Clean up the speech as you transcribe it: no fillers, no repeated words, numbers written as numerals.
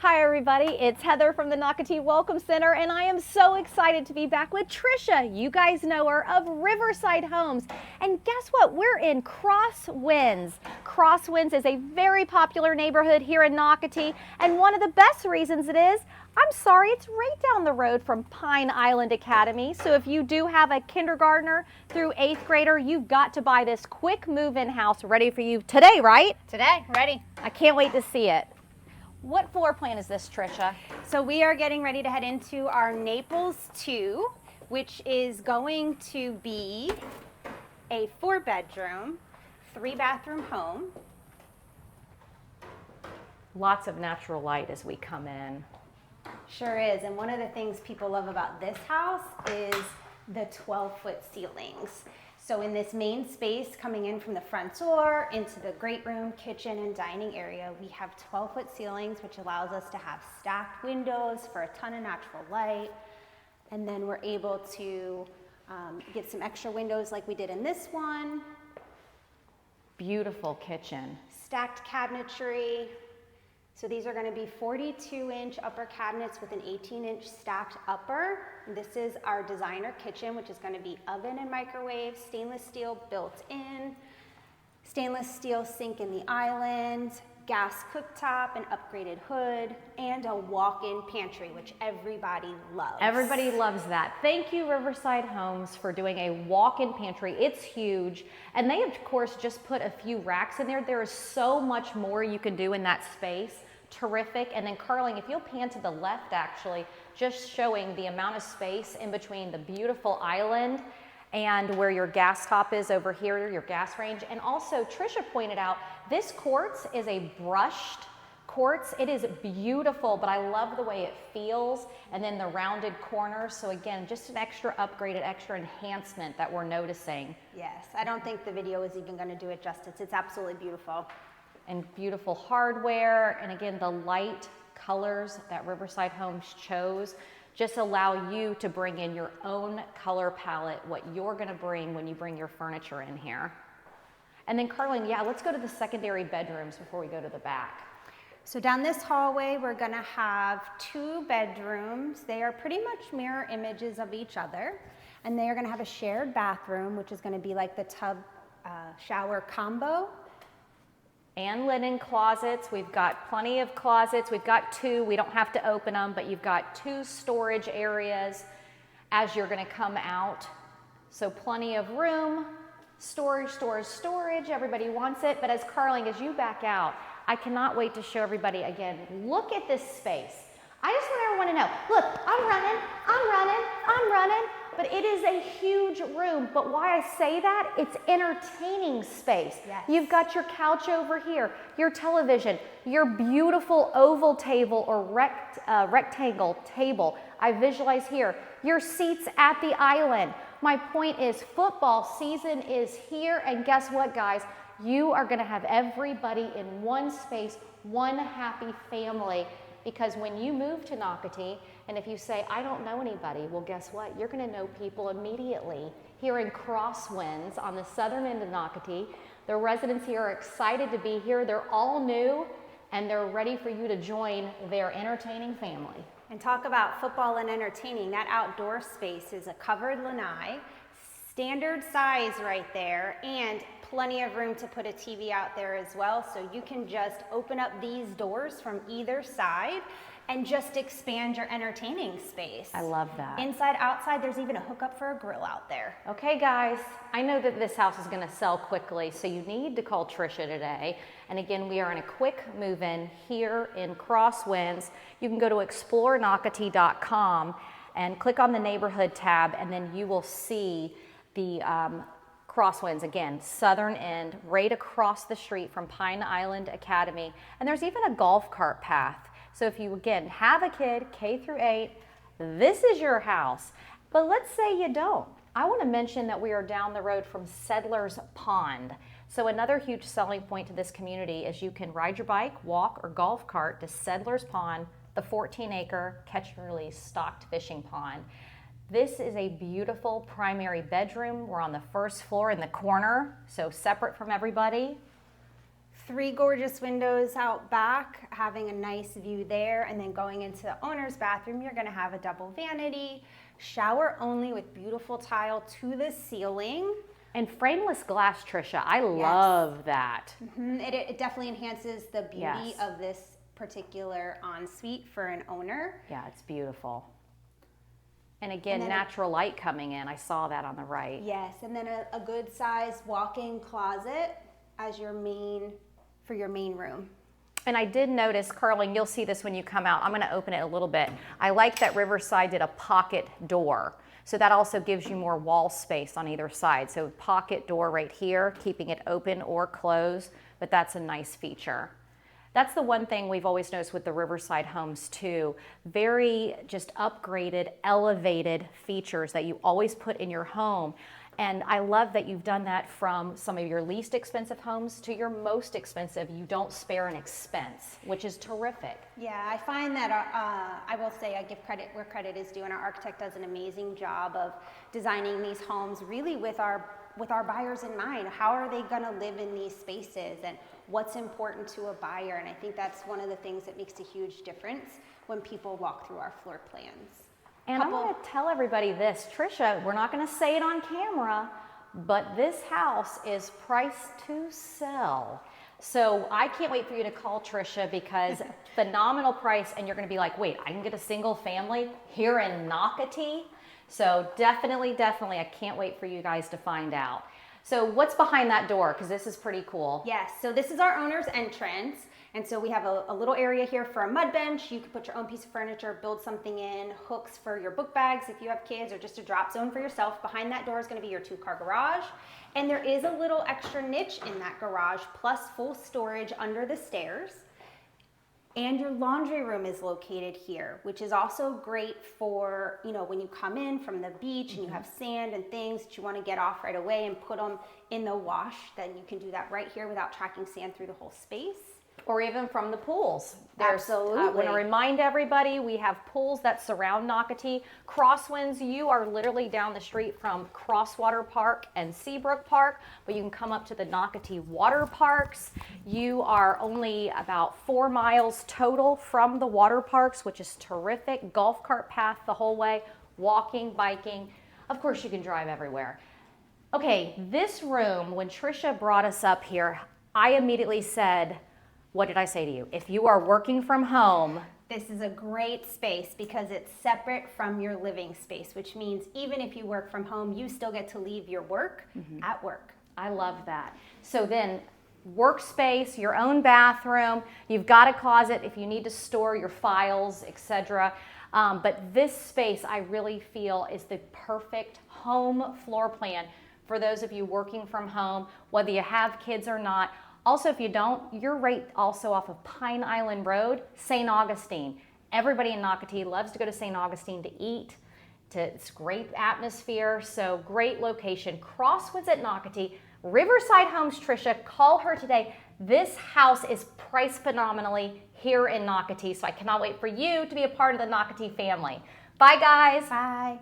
Hi everybody, it's Heather from the Nocatee Welcome Center, and I am so excited to be back with Trisha. You guys know her of Riverside Homes. And guess what? We're in Crosswinds. Crosswinds is a very popular neighborhood here in Nocatee, and one of the best reasons it is, I'm sorry, it's right down the road from Pine Island Academy. So if you do have a kindergartner through 8th grader, you've got to buy this quick move-in house ready for you today, right? Today, ready. I can't wait to see it. What floor plan is this, Trisha? So we are getting ready to head into our Naples 2, which is going to be a 4-bedroom, 3-bathroom home. Lots of natural light as we come in. Sure is, and one of the things people love about this house is the 12-foot ceilings. So in this main space coming in from the front door into the great room, kitchen, and dining area, we have 12-foot ceilings, which allows us to have stacked windows for a ton of natural light. And then we're able to get some extra windows like we did in this one. Beautiful kitchen. Stacked cabinetry. So these are going to be 42-inch upper cabinets with an 18-inch stacked upper. This is our designer kitchen, which is going to be oven and microwave, stainless steel built in, stainless steel sink in the island, gas cooktop, an upgraded hood, and a walk-in pantry, which everybody loves. Everybody loves that. Thank you, Riverside Homes, for doing a walk-in pantry. It's huge. And they, of course, just put a few racks in there. There is so much more you can do in that space. Terrific. And then curling, if you'll pan to the left, actually, just showing the amount of space in between the beautiful island and where your gas top is over here, your gas range. And also, Trisha pointed out, this quartz is a brushed quartz. It is beautiful, but I love the way it feels, and then the rounded corners. So again, just an extra upgraded, extra enhancement that we're noticing. Yes, I don't think the video is even going to do it justice. It's absolutely beautiful. And beautiful hardware, and again, the light colors that Riverside Homes chose just allow you to bring in your own color palette, what you're gonna bring when you bring your furniture in here. And then Carlin, yeah, let's go to the secondary bedrooms before we go to the back. So down this hallway, we're gonna have 2 bedrooms. They are pretty much mirror images of each other. And they are gonna have a shared bathroom, which is gonna be like the tub shower combo. And linen closets. We've got plenty of closets. We've got 2. We don't have to open them, but you've got 2 storage areas as you're going to come out. So plenty of room. Storage, storage, storage. Everybody wants it. But as Carling, as you back out, I cannot wait to show everybody again. Look at this space. I just want everyone to know, look, I'm running, I'm running, I'm running. But it is a huge room. But why I say that, it's entertaining space. Yes. You've got your couch over here, your television, your beautiful oval table or rectangle table. I visualize here, your seats at the island. My point is football season is here, and guess what, guys? You are gonna have everybody in one space, one happy family. Because when you move to Nocatee, and if you say, I don't know anybody, well, guess what? You're going to know people immediately. Here in Crosswinds on the southern end of Nocatee, the residents here are excited to be here. They're all new, and they're ready for you to join their entertaining family. And talk about football and entertaining. That outdoor space is a covered lanai, standard size right there, and plenty of room to put a TV out there as well. So you can just open up these doors from either side and just expand your entertaining space. I love that. Inside, outside, there's even a hookup for a grill out there. Okay, guys, I know that this house is going to sell quickly, so you need to call Trisha today. And again, we are in a quick move-in here in Crosswinds. You can go to explorenocatee.com and click on the neighborhood tab, and then you will see the Crosswinds, again, southern end, right across the street from Pine Island Academy. And there's even a golf cart path. So if you, again, have a kid, K through 8, this is your house. But let's say you don't. I want to mention that we are down the road from Settlers Pond. So another huge selling point to this community is you can ride your bike, walk, or golf cart to Settlers Pond, the 14-acre catch and release stocked fishing pond. This is a beautiful primary bedroom. We're on the first floor in the corner, so separate from everybody. 3 gorgeous windows out back, having a nice view there, and then going into the owner's bathroom, you're gonna have a double vanity, shower only with beautiful tile to the ceiling. And frameless glass, Trisha, I love that. It definitely enhances the beauty Yes. of this particular ensuite for an owner. Yeah, it's beautiful. And again, then natural light coming in. I saw that on the right. Yes, and then a good sized walk-in closet as your main, for your main room. And I did notice, Carling, you'll see this when you come out. I'm going to open it a little bit. I like that Riverside did a pocket door. So that also gives you more wall space on either side. So pocket door right here, keeping it open or closed, but that's a nice feature. That's the one thing we've always noticed with the Riverside homes too. Very just upgraded, elevated features that you always put in your home. And I love that you've done that from some of your least expensive homes to your most expensive. You don't spare an expense, which is terrific. Yeah, I find that I will say I give credit where credit is due, and our architect does an amazing job of designing these homes really with our buyers in mind. How are they going to live in these spaces, and what's important to a buyer? And I think that's one of the things that makes a huge difference when people walk through our floor plans. And I want to tell everybody this, Trisha, we're not going to say it on camera, but this house is priced to sell. So I can't wait for you to call Trisha, because phenomenal price, and you're going to be like, wait, I can get a single family here in Nocatee? So definitely, I can't wait for you guys to find out. So what's behind that door? Because this is pretty cool. Yes, so this is our owner's entrance. And so we have a little area here for a mud bench. You can put your own piece of furniture, build something in, hooks for your book bags if you have kids, or just a drop zone for yourself. Behind that door is going to be your 2-car garage. And there is a little extra niche in that garage, plus full storage under the stairs. And your laundry room is located here, which is also great for, you know, when you come in from the beach and you have sand and things that you want to get off right away and put them in the wash, then you can do that right here without tracking sand through the whole space. Or even from the pools. Absolutely. I want to remind everybody, we have pools that surround Nocatee. Crosswinds, you are literally down the street from Crosswater Park and Seabrook Park, but you can come up to the Nocatee water parks. You are only about 4 miles total from the water parks, which is terrific. Golf cart path the whole way, walking, biking. Of course, you can drive everywhere. Okay, this room, when Trisha brought us up here, I immediately said, what did I say to you? If you are working from home, this is a great space because it's separate from your living space, which means even if you work from home, you still get to leave your work at work. I love that. So then workspace, your own bathroom, you've got a closet if you need to store your files, etc. But this space I really feel is the perfect home floor plan for those of you working from home, whether you have kids or not. Also, if you don't, you're right also off of Pine Island Road, St. Augustine. Everybody in Nocatee loves to go to St. Augustine to eat. It's great atmosphere, so great location. Crosswinds at Nocatee. Riverside Homes, Trisha, call her today. This house is priced phenomenally here in Nocatee, so I cannot wait for you to be a part of the Nocatee family. Bye, guys. Bye.